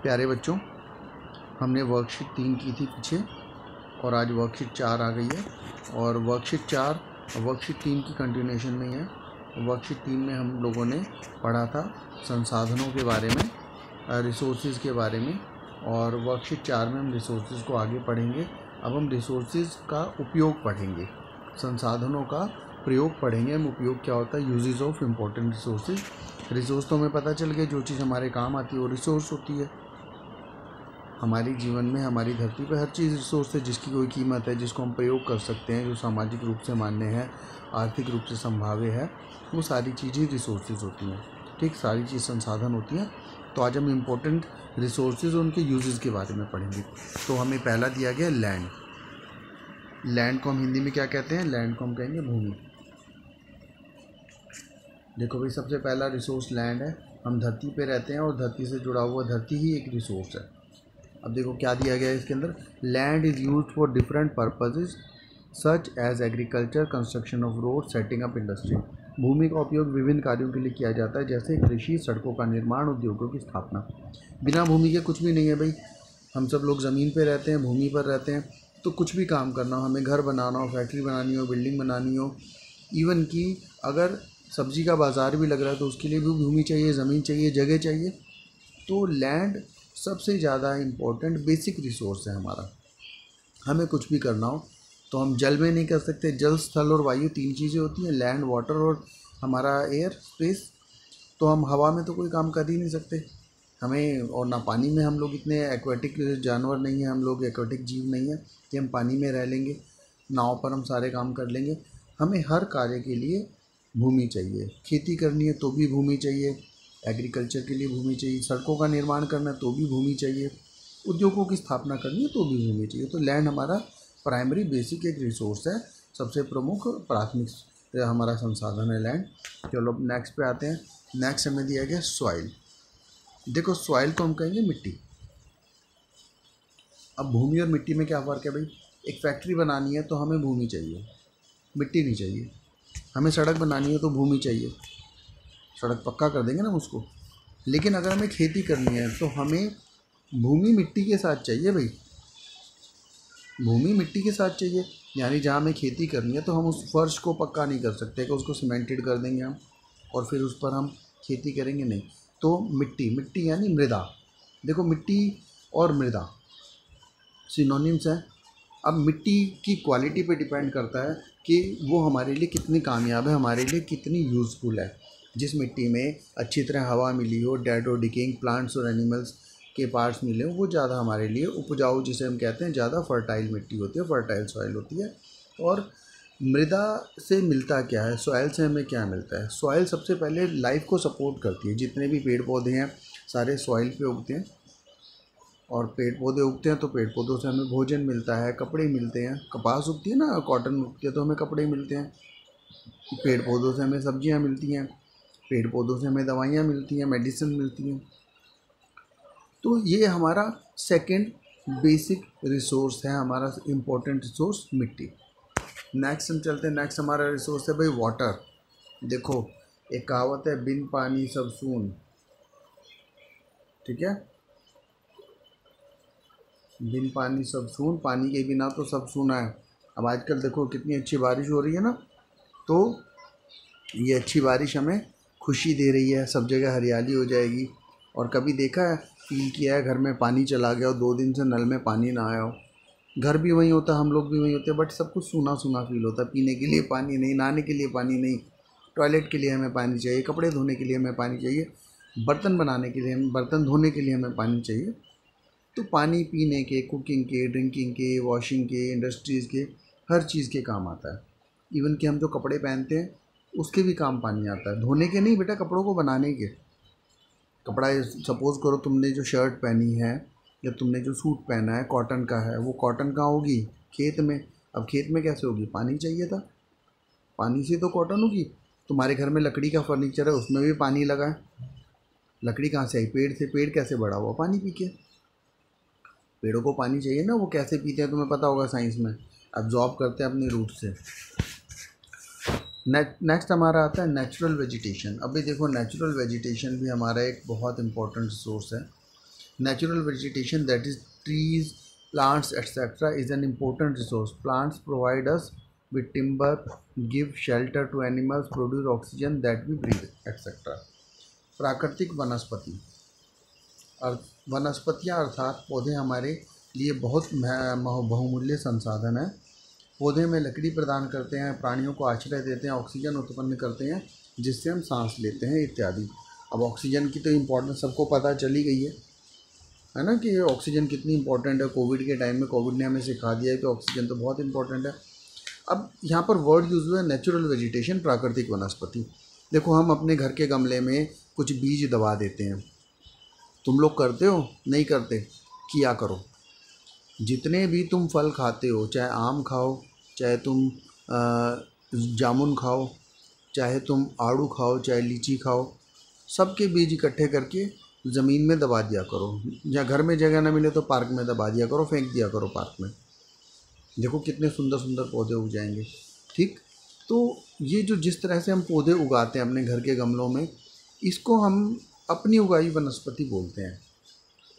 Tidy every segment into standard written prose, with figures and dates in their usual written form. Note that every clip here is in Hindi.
प्यारे बच्चों, हमने वर्कशीट 3 की थी पीछे और आज वर्कशीट 4 आ गई है और वर्कशीट 4 वर्कशीट 3 की कंटिन्यूएशन में है। वर्कशीट 3 में हम लोगों ने पढ़ा था संसाधनों के बारे में, रिसोर्सेज के बारे में, और वर्कशीट 4 में हम रिसोर्सेज को आगे पढ़ेंगे। अब हम रिसोर्सेज का उपयोग पढ़ेंगे, संसाधनों का प्रयोग पढ़ेंगे। हम उपयोग क्या होता है, uses of important resources. Resource तो हमें पता चल गया, जो चीज़ हमारे काम आती है वो रिसोर्स होती है। हमारे जीवन में, हमारी धरती पर हर चीज़ रिसोर्स है जिसकी कोई कीमत है, जिसको हम प्रयोग कर सकते हैं, जो सामाजिक रूप से मान्य है, आर्थिक रूप से संभाव्य है, वो सारी चीज़ें रिसोर्सेज होती हैं। ठीक, सारी चीज़ संसाधन होती हैं। तो आज हम इम्पोर्टेंट रिसोर्सेज और उनके यूजेस के बारे में पढ़ेंगे। तो हमें पहला दिया गया लैंड। लैंड को हम हिंदी में क्या कहते हैं? लैंड को हम कहेंगे भूमि। देखो भाई, सबसे पहला रिसोर्स लैंड है। हम धरती पे रहते हैं और धरती से जुड़ा हुआ धरती ही एक रिसोर्स है। अब देखो क्या दिया गया है इसके अंदर, land is used for different purposes such as agriculture, construction of road, setting up industry. भूमि का उपयोग विभिन्न कार्यों के लिए किया जाता है, जैसे कृषि, सड़कों का निर्माण, उद्योगों की स्थापना। बिना भूमि के कुछ भी नहीं है भाई। हम सब लोग ज़मीन पे रहते हैं, भूमि पर रहते हैं, तो कुछ भी काम करना हो, हमें घर बनाना हो, फैक्ट्री बनानी हो, बिल्डिंग बनानी हो, इवन कि अगर सब्जी का बाज़ार भी लग रहा है तो उसके लिए भी भूमि चाहिए, ज़मीन चाहिए, जगह चाहिए। तो लैंड सबसे ज़्यादा इम्पोर्टेंट बेसिक रिसोर्स है हमारा। हमें कुछ भी करना हो तो हम जल में नहीं कर सकते। जल, स्थल और वायु 3 चीज़ें होती हैं, लैंड, वाटर और हमारा एयर, स्पेस। तो हम हवा में तो कोई काम कर ही नहीं सकते हमें, और ना पानी में। हम लोग इतने एक्वाटिक जानवर नहीं हैं, हम लोग एक्वाटिक जीव नहीं हैं कि हम पानी में रह लेंगे। नाव पर हम सारे काम कर लेंगे। हमें हर कार्य के लिए भूमि चाहिए। खेती करनी है तो भी भूमि चाहिए, एग्रीकल्चर के लिए भूमि चाहिए, सड़कों का निर्माण करना है तो भी भूमि चाहिए, उद्योगों की स्थापना करनी है तो भी भूमि चाहिए। तो लैंड हमारा प्राइमरी बेसिक एक रिसोर्स है, सबसे प्रमुख प्राथमिक हमारा संसाधन है लैंड। चलो अब नेक्स्ट पे आते हैं। नेक्स्ट हमें दिया गया सॉइल। देखो, सॉइल को हम कहेंगे मिट्टी। अब भूमि और मिट्टी में क्या फ़र्क है भाई? एक फैक्ट्री बनानी है तो हमें भूमि चाहिए, मिट्टी नहीं चाहिए। हमें सड़क बनानी है तो भूमि चाहिए, सड़क पक्का कर देंगे ना उसको। लेकिन अगर हमें खेती करनी है तो हमें भूमि मिट्टी के साथ चाहिए भाई, भूमि मिट्टी के साथ चाहिए। यानी जहाँ हमें खेती करनी है तो हम उस फर्श को पक्का नहीं कर सकते कि उसको सीमेंटेड कर देंगे हम और फिर उस पर हम खेती करेंगे, नहीं। तो मिट्टी, मिट्टी यानी मृदा। देखो, मिट्टी और मृदा सिनोनिम्स हैं। अब मिट्टी की क्वालिटी पे डिपेंड करता है कि वो हमारे लिए कितनी कामयाब है, हमारे लिए कितनी यूज़फुल है। जिस मिट्टी में अच्छी तरह हवा मिली हो, डेड और डिकेइंग प्लांट्स और एनिमल्स के पार्ट्स मिले हो, वो ज़्यादा हमारे लिए उपजाऊ, जिसे हम कहते हैं, ज़्यादा फर्टाइल मिट्टी होती है, फर्टाइल सॉइल होती है। और मृदा से मिलता क्या है, सॉइल से हमें क्या मिलता है? सॉइल सबसे पहले लाइफ को सपोर्ट करती है। जितने भी पेड़ पौधे हैं सारे सॉइल पे उगते हैं, और पेड़ पौधे उगते हैं तो पेड़ पौधों से हमें भोजन मिलता है, कपड़े मिलते हैं। कपास उगती है ना, कॉटन उगती है तो हमें कपड़े मिलते हैं। पेड़ पौधों से हमें सब्जियां मिलती हैं, पेड़ पौधों से हमें दवाइयाँ मिलती हैं, मेडिसिन मिलती हैं। तो ये हमारा सेकंड बेसिक रिसोर्स है, हमारा इम्पोर्टेंट रिसोर्स मिट्टी। नेक्स्ट हम चलते हैं। नेक्स्ट हमारा रिसोर्स है भाई वाटर। देखो, एक कहावत है, बिन पानी सब सून। ठीक है, बिन पानी सब सून, पानी के बिना तो सब सूना है। अब आजकल देखो कितनी अच्छी बारिश हो रही है ना, तो ये अच्छी बारिश हमें खुशी दे रही है, सब जगह हरियाली हो जाएगी। और कभी देखा है, फील किया है, घर में पानी चला गया और 2 दिन से नल में पानी ना आया हो। घर भी वहीं होता है, हम लोग भी वहीं होते हैं, बट सब कुछ सूना सूना फील होता है। पीने के लिए पानी नहीं, नहाने के लिए पानी नहीं, टॉयलेट के लिए हमें पानी चाहिए, कपड़े धोने के लिए हमें पानी चाहिए, बर्तन बनाने के लिए, बर्तन धोने के लिए हमें पानी चाहिए। तो पानी पीने के, कुकिंग के, ड्रिंकिंग के, वॉशिंग के, इंडस्ट्रीज़ के, हर चीज़ के काम आता है। इवन कि हम जो कपड़े पहनते हैं उसके भी काम पानी आता है। धोने के नहीं बेटा, कपड़ों को बनाने के। कपड़ा, सपोज़ करो तुमने जो शर्ट पहनी है या तुमने जो सूट पहना है कॉटन का है, वो कॉटन कहाँ होगी? खेत में। अब खेत में कैसे होगी? पानी चाहिए था, पानी से तो कॉटन होगी। तुम्हारे घर में लकड़ी का फर्नीचर है, उसमें भी पानी लगा है। लकड़ी कहाँ से आई? पेड़ से। पेड़ कैसे बड़ा हुआ? पानी पी के। पेड़ों को पानी चाहिए ना, वो कैसे पीते हैं तुम्हें पता होगा साइंस में, अब्जॉर्ब करते हैं अपने रूट से। नेक्स्ट हमारा आता है नेचुरल वेजिटेशन। अभी देखो, नेचुरल वेजिटेशन भी हमारा एक बहुत इंपॉर्टेंट सोर्स है। Natural vegetation, that is trees, plants, etc., is an important resource. Plants provide us with timber, give shelter to animals, produce oxygen that we breathe, etc. प्राकृतिक वनस्पति, वनस्पतियाँ अर्थात पौधे हमारे लिए बहुत बहुमूल्य संसाधन है। पौधे में लकड़ी प्रदान करते हैं, प्राणियों को आश्रय देते हैं, ऑक्सीजन उत्पन्न करते हैं जिससे हम सांस लेते हैं इत्यादि। अब ऑक्सीजन की तो इम्पोर्टेंस सबको पता चली गई है ना, कि ऑक्सीजन कितनी इंपॉर्टेंट है। कोविड के टाइम में कोविड ने हमें सिखा दिया है कि ऑक्सीजन तो बहुत इंपॉर्टेंट है। अब यहाँ पर वर्ड यूज़ हुआ है नेचुरल वेजिटेशन, प्राकृतिक वनस्पति। देखो हम अपने घर के गमले में कुछ बीज दबा देते हैं, तुम लोग करते हो? नहीं करते? किया करो। जितने भी तुम फल खाते हो, चाहे आम खाओ, चाहे तुम जामुन खाओ, चाहे तुम आड़ू खाओ, चाहे लीची खाओ, सबके बीज इकट्ठे करके ज़मीन में दबा दिया करो। या घर में जगह ना मिले तो पार्क में दबा दिया करो, फेंक दिया करो पार्क में। देखो कितने सुंदर सुंदर पौधे उग जाएंगे। ठीक, तो ये जो जिस तरह से हम पौधे उगाते हैं अपने घर के गमलों में, इसको हम अपनी उगाई वनस्पति बोलते हैं।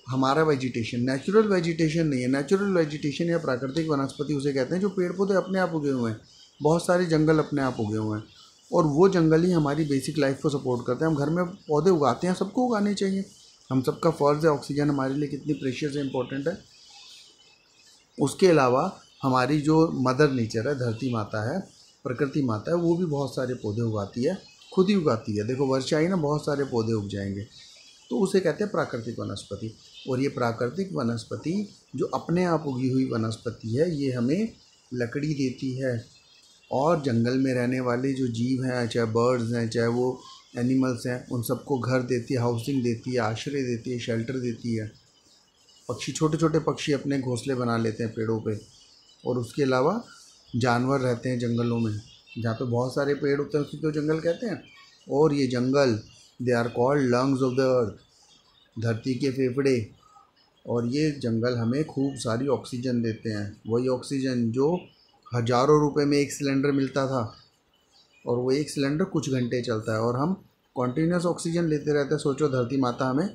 हमारा वेजिटेशन, नेचुरल वेजिटेशन नहीं है। नेचुरल वेजिटेशन या प्राकृतिक वनस्पति उसे कहते हैं जो पेड़ पौधे अपने आप उगे हुए हैं। बहुत सारे जंगल अपने आप उगे हुए हैं और वो जंगल ही हमारी बेसिक लाइफ को सपोर्ट करते हैं। हम घर में पौधे उगाते हैं, सबको उगाने चाहिए, हम सबका फ़र्ज़ है। ऑक्सीजन हमारे लिए कितनी प्रेशियस है, इंपॉर्टेंट है। उसके अलावा हमारी जो मदर नेचर है, धरती माता है, प्रकृति माता है, वो भी बहुत सारे पौधे उगाती है, खुद ही उगाती है। देखो वर्षा आई ना, बहुत सारे पौधे उग जाएंगे, तो उसे कहते हैं प्राकृतिक वनस्पति। और ये प्राकृतिक वनस्पति जो अपने आप उगी हुई वनस्पति है, ये हमें लकड़ी देती है और जंगल में रहने वाले जो जीव हैं, चाहे बर्ड्स हैं, चाहे वो एनिमल्स हैं, उन सबको घर देती है, हाउसिंग देती है, आश्रय देती है, शेल्टर देती है। पक्षी, छोटे छोटे पक्षी अपने घोंसले बना लेते हैं पेड़ों पे। और उसके अलावा जानवर रहते हैं जंगलों में, जहाँ पे बहुत सारे पेड़ होते हैं उसी को जंगल कहते हैं। और ये जंगल, they are called lungs of the earth, धरती के फेफड़े। और ये जंगल हमें खूब सारी ऑक्सीजन देते हैं, वही ऑक्सीजन जो हज़ारों रुपए में एक सिलेंडर मिलता था, और वो एक सिलेंडर कुछ घंटे चलता है और हम कॉन्टीन्यूस ऑक्सीजन लेते रहते हैं। सोचो धरती माता हमें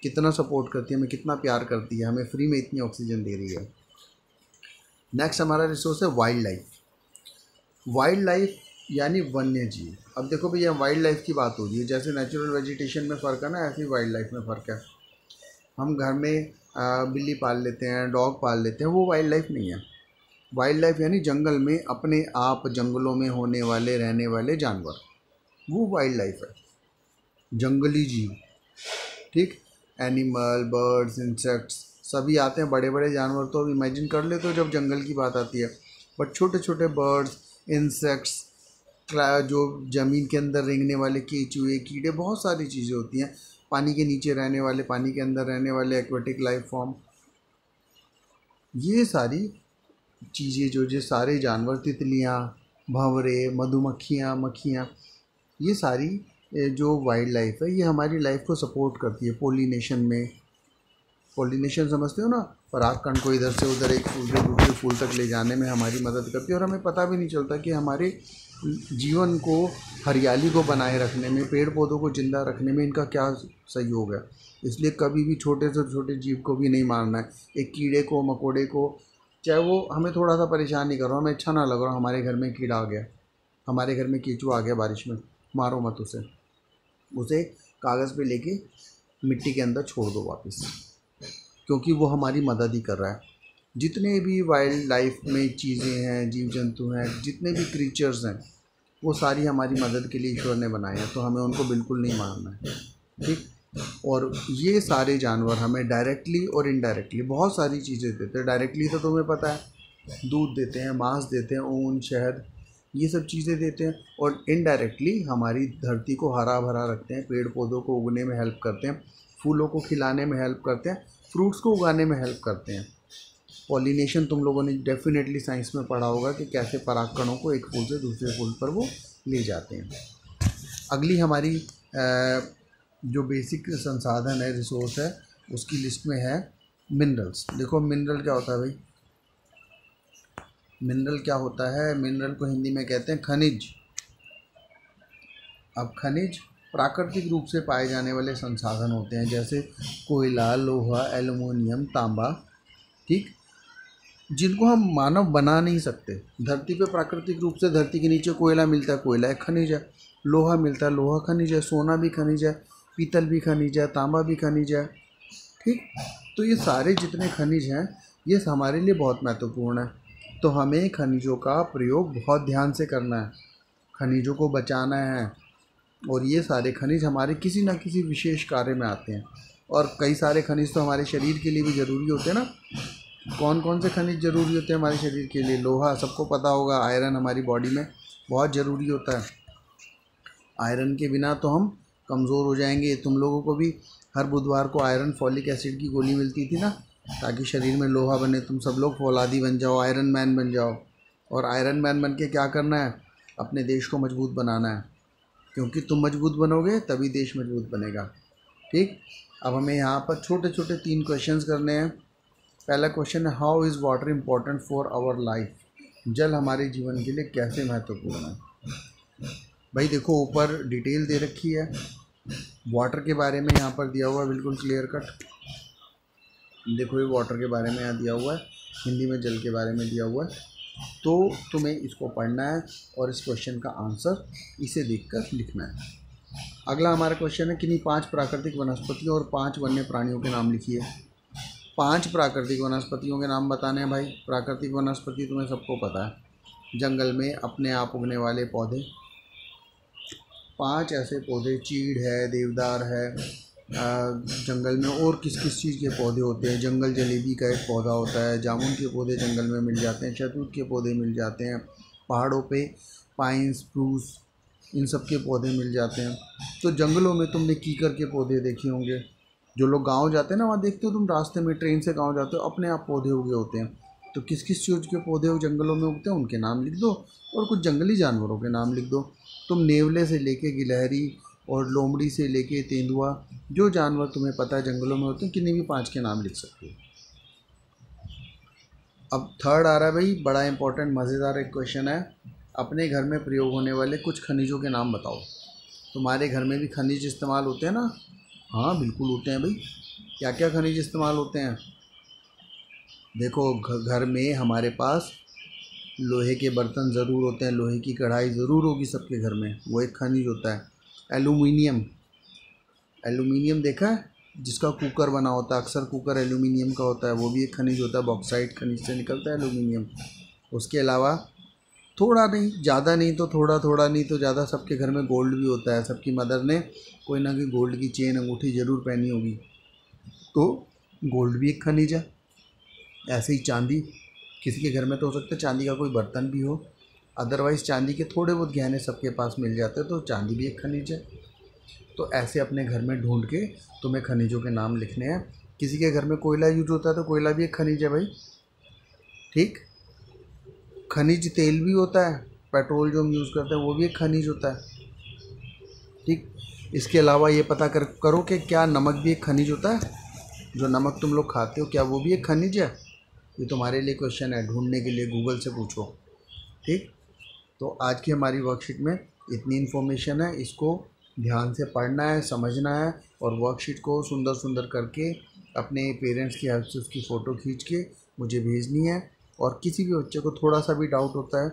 कितना सपोर्ट करती है, हमें कितना प्यार करती है, हमें फ्री में इतनी ऑक्सीजन दे रही है। नेक्स्ट हमारा रिसोर्स है वाइल्ड लाइफ। वाइल्ड लाइफ यानी वन्य जीव। अब देखो भैया, वाइल्ड लाइफ की बात हो रही है, जैसे नेचुरल वेजिटेशन में फ़र्क है ना, ऐसे ही वाइल्ड लाइफ में फ़र्क है। हम घर में बिल्ली पाल लेते हैं, डॉग पाल लेते हैं, वो वाइल्ड लाइफ नहीं है। वाइल्ड लाइफ यानी जंगल में अपने आप जंगलों में होने वाले रहने वाले जानवर, वो वाइल्ड लाइफ है, जंगली जीव। ठीक, एनिमल, बर्ड्स, इंसेक्ट्स सभी आते हैं। बड़े बड़े जानवर तो इमेजिन कर ले तो जब जंगल की बात आती है, बट छोटे छोटे बर्ड्स, इंसेक्ट्स, जो ज़मीन के अंदर रेंगने वाले केचुए, कीड़े, बहुत सारी चीज़ें होती हैं। पानी के नीचे रहने वाले, पानी के अंदर रहने वाले एक्वेटिक लाइफ फॉर्म, ये सारी चीज़ें, जो सारे जानवर, तितलियाँ, भंवरे, मधुमक्खियाँ, मक्खियाँ, ये सारी जो वाइल्ड लाइफ है, ये हमारी लाइफ को सपोर्ट करती है। पोलिनेशन में, पोलिनेशन समझते हो ना, परागकण को इधर से उधर एक फूल से दूसरे फूल तक ले जाने में हमारी मदद करती है। और हमें पता भी नहीं चलता कि हमारे जीवन को, हरियाली को बनाए रखने में, पेड़ पौधों को ज़िंदा रखने में इनका क्या सहयोग है। इसलिए कभी भी छोटे से छोटे जीव को भी नहीं मारना है। एक कीड़े को, मकोड़े को, चाहे वो हमें थोड़ा सा परेशान नहीं कर रहा, हमें अच्छा ना लग रहा, हमारे घर में कीड़ा आ गया, हमारे घर में केचुआ आ गया बारिश में, मारो मत उसे। उसे कागज़ पे लेके मिट्टी के अंदर छोड़ दो वापस, क्योंकि वो हमारी मदद ही कर रहा है। जितने भी वाइल्ड लाइफ में चीज़ें हैं, जीव जंतु हैं, जितने भी क्रीचर्स हैं, वो सारी हमारी मदद के लिए ईश्वर ने बनाए हैं, तो हमें उनको बिल्कुल नहीं मारना है। ठीक, और ये सारे जानवर हमें डायरेक्टली और इनडायरेक्टली बहुत सारी चीज़ें देते हैं। डायरेक्टली तो तुम्हें पता है, दूध देते हैं, मांस देते हैं, ऊन, शहद, ये सब चीज़ें देते हैं। और इनडायरेक्टली हमारी धरती को हरा भरा रखते हैं, पेड़ पौधों को उगने में हेल्प करते हैं, फूलों को खिलाने में हेल्प करते हैं, फ्रूट्स को उगाने में हेल्प करते हैं। पॉलिनेशन तुम लोगों ने डेफिनेटली साइंस में पढ़ा होगा कि कैसे परागकणों को एक फूल से दूसरे फूल पर वो ले जाते हैं। अगली हमारी जो बेसिक संसाधन है, रिसोर्स है, उसकी लिस्ट में है मिनरल्स। देखो मिनरल क्या होता है भाई? मिनरल क्या होता है? मिनरल को हिंदी में कहते हैं खनिज। अब खनिज प्राकृतिक रूप से पाए जाने वाले संसाधन होते हैं, जैसे कोयला, लोहा, एल्युमिनियम, तांबा, ठीक, जिनको हम मानव बना नहीं सकते। धरती पे प्राकृतिक रूप से धरती के नीचे कोयला मिलता है, कोयला एक खनिज है। लोहा मिलता है, लोहा खनिज है। सोना भी खनिज है, पीतल भी खनिज है, तांबा भी खनिज है, ठीक। तो ये सारे जितने खनिज हैं ये हमारे लिए बहुत महत्वपूर्ण है। तो हमें खनिजों का प्रयोग बहुत ध्यान से करना है, खनिजों को बचाना है। और ये सारे खनिज हमारे किसी न किसी विशेष कार्य में आते हैं। और कई सारे खनिज तो हमारे शरीर के लिए भी ज़रूरी होते हैं ना। कौन कौन से खनिज ज़रूरी होते हैं हमारे शरीर के लिए? लोहा सबको पता होगा, आयरन हमारी बॉडी में बहुत ज़रूरी होता है। आयरन के बिना तो हम कमज़ोर हो जाएंगे। तुम लोगों को भी हर बुधवार को आयरन फॉलिक एसिड की गोली मिलती थी ना, ताकि शरीर में लोहा बने, तुम सब लोग फौलादी बन जाओ, आयरन मैन बन जाओ। और आयरन मैन बन के क्या करना है? अपने देश को मजबूत बनाना है, क्योंकि तुम मजबूत बनोगे तभी देश मजबूत बनेगा, ठीक। अब हमें यहाँ पर छोटे छोटे 3 क्वेश्चंस करने हैं। पहला क्वेश्चन है, how is water important for our life? जल हमारे जीवन के लिए कैसे महत्वपूर्ण है? भाई देखो, ऊपर डिटेल दे रखी है वाटर के बारे में, यहाँ पर दिया हुआ है बिल्कुल क्लियर कट। देखो ये वाटर के बारे में यहाँ दिया हुआ है, हिंदी में जल के बारे में दिया हुआ है। तो तुम्हें इसको पढ़ना है और इस क्वेश्चन का आंसर इसे देखकर लिखना है। अगला हमारा क्वेश्चन है, किन्हीं 5 प्राकृतिक वनस्पतियों और 5 वन्य प्राणियों के नाम लिखिए। 5 प्राकृतिक वनस्पतियों के नाम बताने हैं भाई। प्राकृतिक वनस्पति तुम्हें सबको पता है, जंगल में अपने आप उगने वाले पौधे। 5 ऐसे पौधे, चीड़ है, देवदार है, जंगल में और किस किस चीज़ के पौधे होते हैं? जंगल जलेबी का एक पौधा होता है, जामुन के पौधे जंगल में मिल जाते हैं, शहतूत के पौधे मिल जाते हैं, पहाड़ों पे पाइन, स्प्रूस, इन सब के पौधे मिल जाते हैं। तो जंगलों में तुमने कीकर के पौधे देखे होंगे। जो लोग गांव जाते हैं ना, वहाँ देखते हो तुम, रास्ते में ट्रेन से गांव जाते हो, अपने आप पौधे उगे होते हैं। तो किस किस चीज़ के पौधे जंगलों में उगते हैं उनके नाम लिख दो, और कुछ जंगली जानवरों के नाम लिख दो। तुम नेवले से लेके गिलहरी और लोमड़ी से लेके तेंदुआ, जो जानवर तुम्हें पता है जंगलों में होते हैं, किन्हीं भी 5 के नाम लिख सकते हो। अब थर्ड आ रहा है भाई, बड़ा इंपॉर्टेंट मज़ेदार एक क्वेश्चन है, अपने घर में प्रयोग होने वाले कुछ खनिजों के नाम बताओ। तुम्हारे घर में भी खनिज इस्तेमाल होते हैं ना? हाँ बिल्कुल होते हैं भाई। क्या क्या खनिज इस्तेमाल होते हैं? देखो, घर में हमारे पास लोहे के बर्तन ज़रूर होते हैं, लोहे की कढ़ाई ज़रूर होगी सबके घर में, वो एक खनिज होता है। एल्युमिनियम, एल्युमिनियम देखा है, जिसका कुकर बना होता है, अक्सर कुकर एल्युमिनियम का होता है, वो भी एक खनिज होता है। बॉक्साइट खनिज से निकलता है एल्युमिनियम। उसके अलावा थोड़ा नहीं, ज़्यादा नहीं तो थोड़ा, थोड़ा नहीं तो ज़्यादा, सबके घर में गोल्ड भी होता है। सबकी मदर ने कोई ना कोई गोल्ड की चेन, अंगूठी ज़रूर पहनी होगी, तो गोल्ड भी एक खनिज है। ऐसे ही चांदी, किसी के घर में तो हो सकता है चांदी का कोई बर्तन भी हो, अदरवाइज़ चांदी के थोड़े बहुत गहने सबके पास मिल जाते हैं, तो चांदी भी एक खनिज है। तो ऐसे अपने घर में ढूंढ के तुम्हें खनिजों के नाम लिखने हैं। किसी के घर में कोयला यूज होता है, तो कोयला भी एक खनिज है भाई, ठीक। खनिज तेल भी होता है, पेट्रोल जो हम यूज़ करते हैं वो भी एक खनिज होता है, ठीक। इसके अलावा ये पता करो कि क्या नमक भी एक खनिज होता है? जो नमक तुम लोग खाते हो, क्या वो भी एक खनिज है? ये तुम्हारे लिए क्वेश्चन है, ढूंढने के लिए गूगल से पूछो, ठीक। तो आज की हमारी वर्कशीट में इतनी इन्फॉर्मेशन है, इसको ध्यान से पढ़ना है, समझना है, और वर्कशीट को सुंदर सुंदर करके अपने पेरेंट्स की हेल्प से उसकी फ़ोटो खींच के मुझे भेजनी है। और किसी भी बच्चे को थोड़ा सा भी डाउट होता है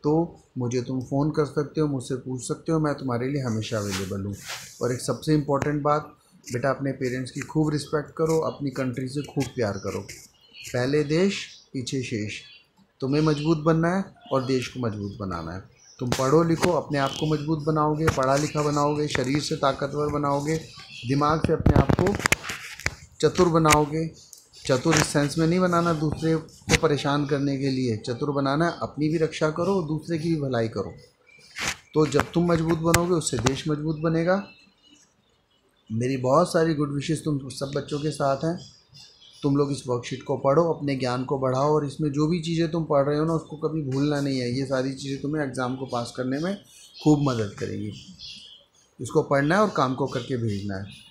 तो मुझे तुम फ़ोन कर सकते हो, मुझसे पूछ सकते हो, मैं तुम्हारे लिए हमेशा अवेलेबल हूँ। और एक सबसे इम्पॉर्टेंट बात, बेटा अपने पेरेंट्स की खूब रिस्पेक्ट करो, अपनी कंट्री से खूब प्यार करो। पहले देश पीछे शेष। तुम्हें मजबूत बनना है और देश को मजबूत बनाना है। तुम पढ़ो लिखो, अपने आप को मजबूत बनाओगे, पढ़ा लिखा बनाओगे, शरीर से ताकतवर बनाओगे, दिमाग से अपने आप को चतुर बनाओगे। चतुर इस सेंस में नहीं बनाना दूसरे को परेशान करने के लिए, चतुर बनाना है अपनी भी रक्षा करो, दूसरे की भी भलाई करो। तो जब तुम मजबूत बनोगे उससे देश मजबूत बनेगा। मेरी बहुत सारी गुड विशेस तुम सब बच्चों के साथ हैं। तुम लोग इस वर्कशीट को पढ़ो, अपने ज्ञान को बढ़ाओ, और इसमें जो भी चीज़ें तुम पढ़ रहे हो ना, उसको कभी भूलना नहीं है। ये सारी चीज़ें तुम्हें एग्ज़ाम को पास करने में खूब मदद करेंगी। इसको पढ़ना है और काम को करके भेजना है।